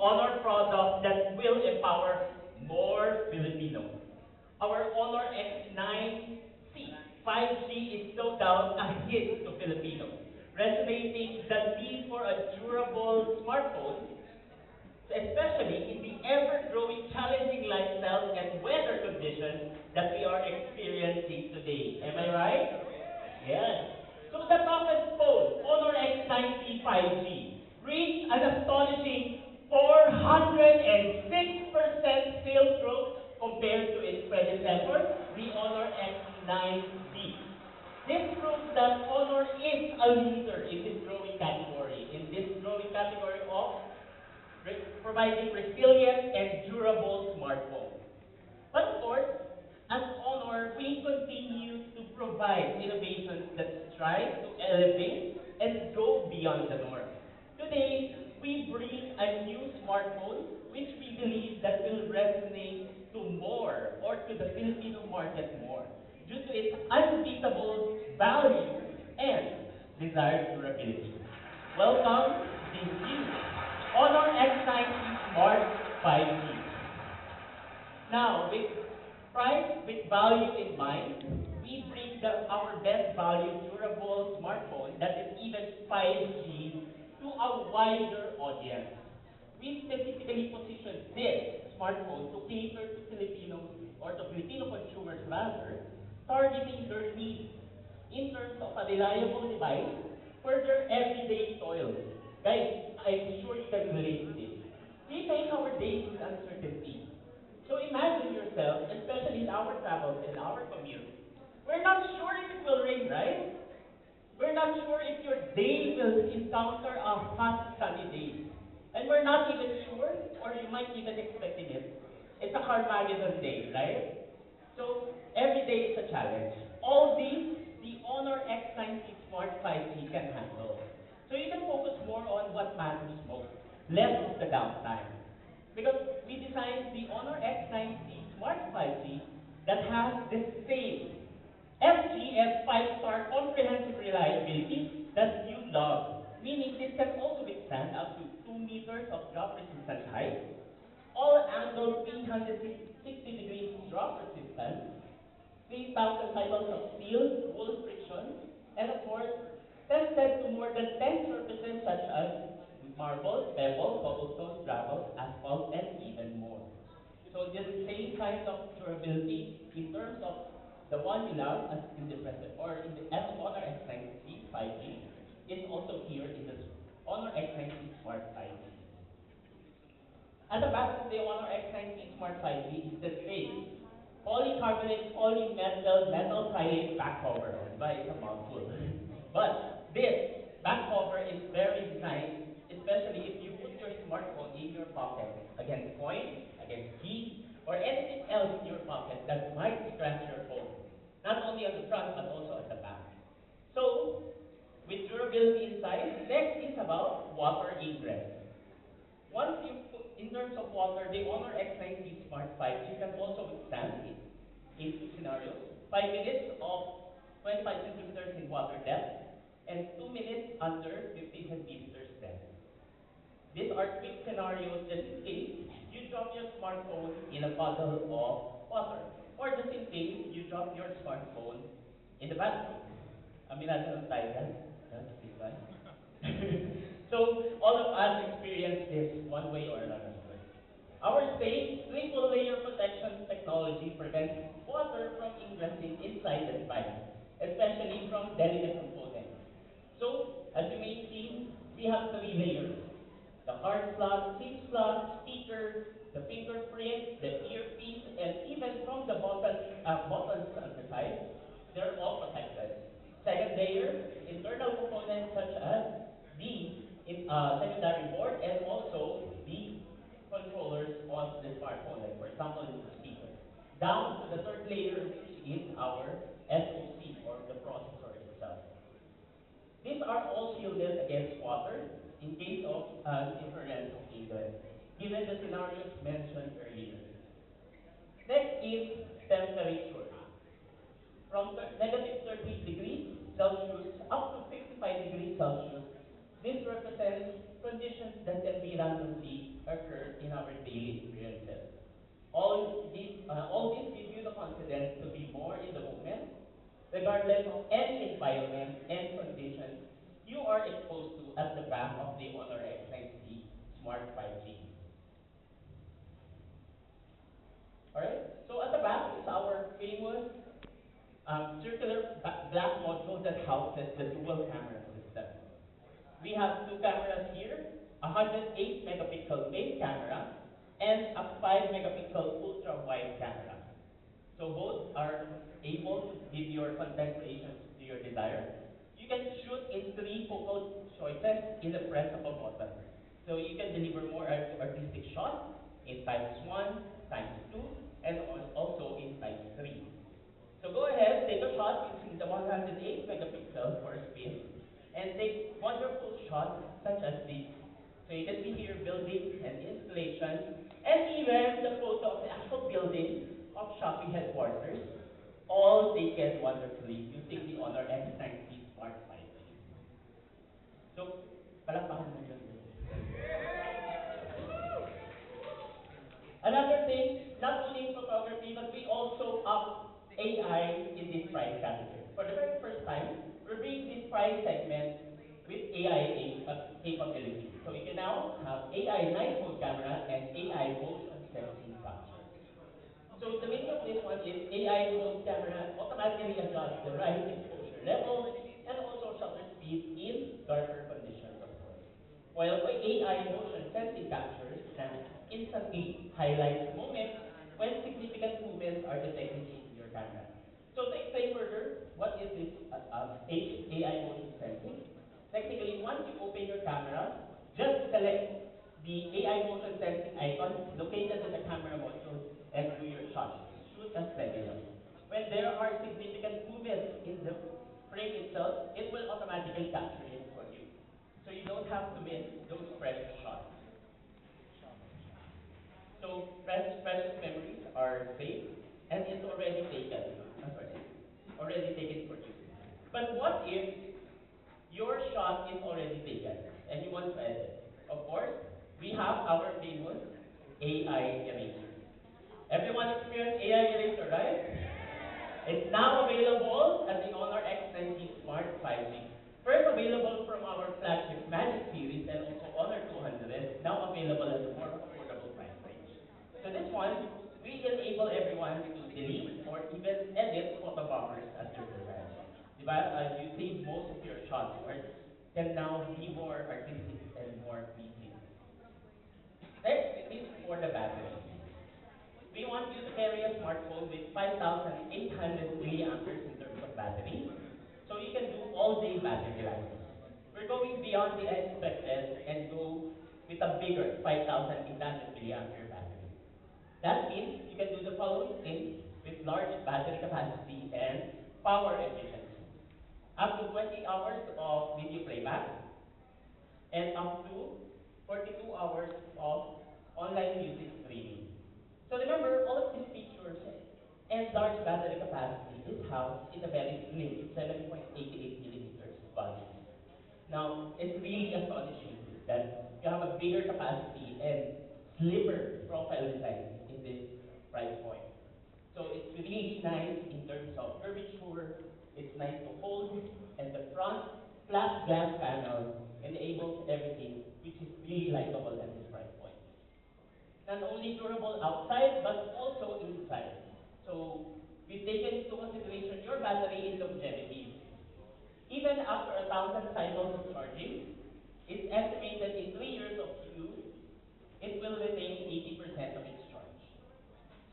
Honor product that will empower more Filipinos. Our Honor X9C 5G is no doubt a hit to Filipinos, resonating the need for a durable smartphone, especially in the ever-growing challenging lifestyles and weather conditions that we are experiencing today. Am I right? Yes. So the toughest phone, Honor X90 5G, reached an astonishing 406% sales growth compared to its predecessor, the Honor X9D. This proves that Honor is a leader in this growing category of providing resilient and durable smartphones. But of course, at Honor, we continue to provide innovations that strive to elevate and go beyond the norm. Today, we bring a new smartphone which we believe that will resonate to more or to the Filipino market more due to its unbeatable value and desired durability. Welcome the new Honor X90 Smart 5G. Now, with value in mind, we bring our best value durable smartphone that is even 5G to a wider audience. We specifically positioned this smartphone to cater to Filipinos or to Filipino consumers rather, targeting their needs in terms of a reliable device for their everyday toils. Guys, I'm sure you can relate to this. We face our days with uncertainty. So imagine yourself, especially in our travels and our commute, we're not sure if it will rain, right? We're not sure if your day will encounter a hot, sunny day. And we're not even sure, or you might even expecting it, it's a Carmageddon day, right? So every day is a challenge. All these, the Honor X90 Smart 5G can handle. So you can focus more on what matters most, less of the downtime. Because we designed the Honor X90 Smart 5G that has the same FGF 5-star comprehensive reliability that you love. Meaning this can also withstand up to 2 meters of drop resistance height, all angle 360 degrees drop resistance, 3,000 cycles of steel, wool friction, and of course, tested to more than 10 surfaces such as marble, pebble, cobblestone, gravel, asphalt, and even more. So this same kind of durability in terms of the one we love as in the present or in the Honor X90 5G is also here in the Honor X90 Smart 5G. At the back of the Honor X90 Smart 5G is the same polycarbonate polymetal metal silane back cover. It's a mouthful. But this back cover is very designed, especially if you put your smartphone in your pocket against coins, against keys, or anything else in your pocket that might scratch your phone. Not only at the front, but also at the back. So, with durability inside, next is about water ingress. Once you put, in terms of water, the Honor X90 Smart 5G can also withstand it in two scenarios. 5 minutes of 25 centimeters in water depth, and 2 minutes under 50 centimeters depth. These are quick scenarios just in case you drop your smartphone in a puddle of water, or just in case you drop your smartphone in the bathroom. Aminado ng tayo dyan? Diba? So, all of us experience this one way or another. Our safe, triple layer protection technology prevents water from ingressing inside the device, especially from delicate components. So, as you may see, we have 3 layers. The hard slot, SIM slot, speaker, the fingerprint, the earpiece, and even from the buttons at the side, they're all protected. Second layer, internal components such as the secondary board and also the controllers on the smartphone, like for example in the speaker. Down to the third layer, which is our SoC or the processor itself. These are all shielded against water in case of an interference of ingress, given the scenarios mentioned earlier. Next is temperature. From negative 30 degrees Celsius up to 55 degrees Celsius, this represents conditions that can be randomly occur in our daily experiences. All this give you the confidence to be more in the moment, regardless of any environment and conditions you are exposed to at the back of the Honor X90 Smart 5G. Alright, so at the back is our famous circular black module that houses the dual camera system. We have two cameras here, a 108 megapixel main camera and a 5 megapixel ultra wide camera. So both are able to give your content creation to your desire. You can shoot in three focal choices in the press of a button. So you can deliver more artistic shots in times 1, times 2, and also in times 3. So go ahead, take a shot using the 108 megapixel for a spin, and take wonderful shots such as this. So you can see here buildings and installations, and even the photo of the actual building of Shopee headquarters, all taken wonderfully using the Honor X90 Smart 5G. So, palakpakan mo yun. Another thing, not only in photography, but we also up AI in this price category. For the very first time, we're bringing this price segment with AI capability. So you can now have AI night mode camera and AI motion sensing capture. So the meaning of this one is AI mode camera automatically adjusts the right exposure level and also shutter speed in darker conditions, of course. While AI motion sensing captures can instantly highlight moments when significant movements are detected in your camera. So to explain further, what is this AI motion sensing? Technically, once you open your camera, just select the AI motion sensing icon located in the camera module and do your shot. Shoot as regular. When there are significant movements in the frame itself, it will automatically capture it for you. So you don't have to miss those precious shots. So precious memories are saved and it's already taken. Already taken for you. But what if your shot is already taken and you want to edit? Of course, we have our famous AI eraser. Everyone experience AI eraser, right? It's now available at the Honor X90 Smart 5G. First available from our flagship Magic series and also Honor 200, now available at a more affordable price range. So this one, we enable everyone to delete or even edit photo buffers at your desire. Diba? You save most of your shots or can now be more artistic and more pleasing. Next is for the battery. We want you to carry a smartphone with 5,800 milliamperes in terms of battery, so you can do all-day battery life. We're going beyond the expected and go with a bigger 5,800 milliampere battery. That means you can do the following things with large battery capacity and power efficiency. Up to 20 hours of video playback and up to 42 hours of online music streaming. So remember, all of these features and large battery capacity is housed in a very slim 7.88 millimeters body. Now, it's really astonishing that you have a bigger capacity and slimmer profile design in this price point. So it's really nice in terms of curvature, it's nice to hold, and the front flat glass panel enables everything, which is really likable at this price point. Not only durable outside, but also inside. So we've taken into consideration your battery in longevity. Even after 1,000 cycles of charging, it's estimated in 3 years of use, it will retain 80% of its charge.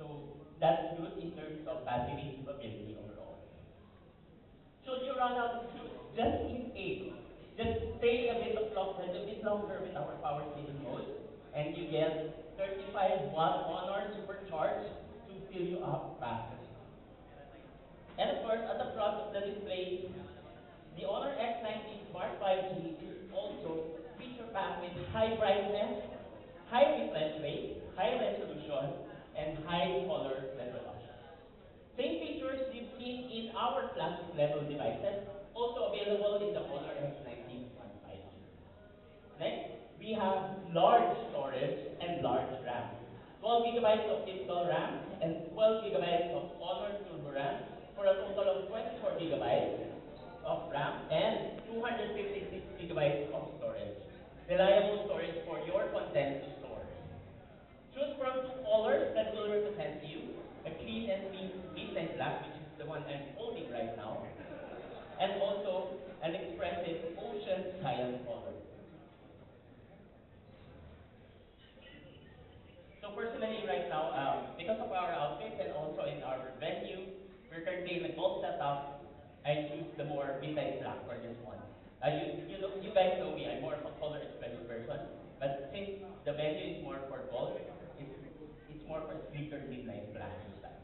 So that's good in terms of battery capability overall. Should you run out of juice, just in case, just stay a bit longer with our power saving mode, and you get 35-watt Honor Supercharge to fill you up faster. And of course, at the front of the display, the Honor X90 Smart 5G is also feature packed with high brightness, high refresh rate, high resolution, and high color resolution. Same features you've seen in our flagship level devices, also available in the Honor X90 Smart 5G. Next, we have large storage and 12 gigabytes of typical RAM, and 12 gigabytes of Honor Turbo RAM for a total of 24 gigabytes of RAM and 256 gigabytes of storage. Reliable storage for your content store. Choose from two colors that will represent you, a clean and midnight black, which is the one I'm holding right now, and also an expressive ocean cyan color. So personally, right now, because of our outfits and also in our venue, we're currently in a gold setup. I choose the more midnight black for this one. You guys know me. I'm more of a color expressive person. But since the venue is more for gold, it's it's more for sleeker midnight black this time.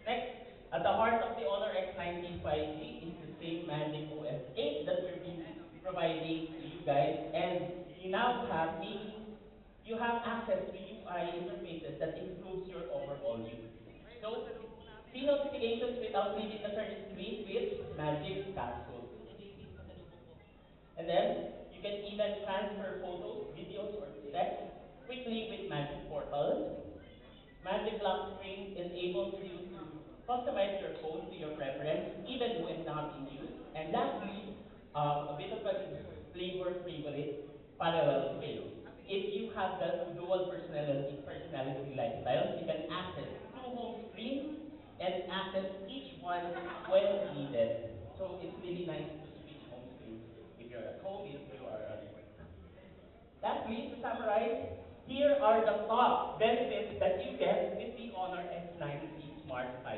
Next, at the heart of the Honor X90 5G is the same Magic OS 8 that we've been providing to you guys, and you now have making you have access to UI interfaces that improves your overall view. So, see notifications without leaving the current screen with Magic Capsule. And then, you can even transfer photos, videos, or text quickly with Magic Portal. Magic Lock Screen enables you to customize your phone to your preference even when not in use. And lastly, a bit of a flavor favorite, parallel space. If you have the dual personality lifestyles, you can access two home screens and access each one when needed. So it's really nice to switch home screens if you're at home, if you are at work. Lastly, to summarize, here are the top benefits that you get with the Honor X90 Smart 5.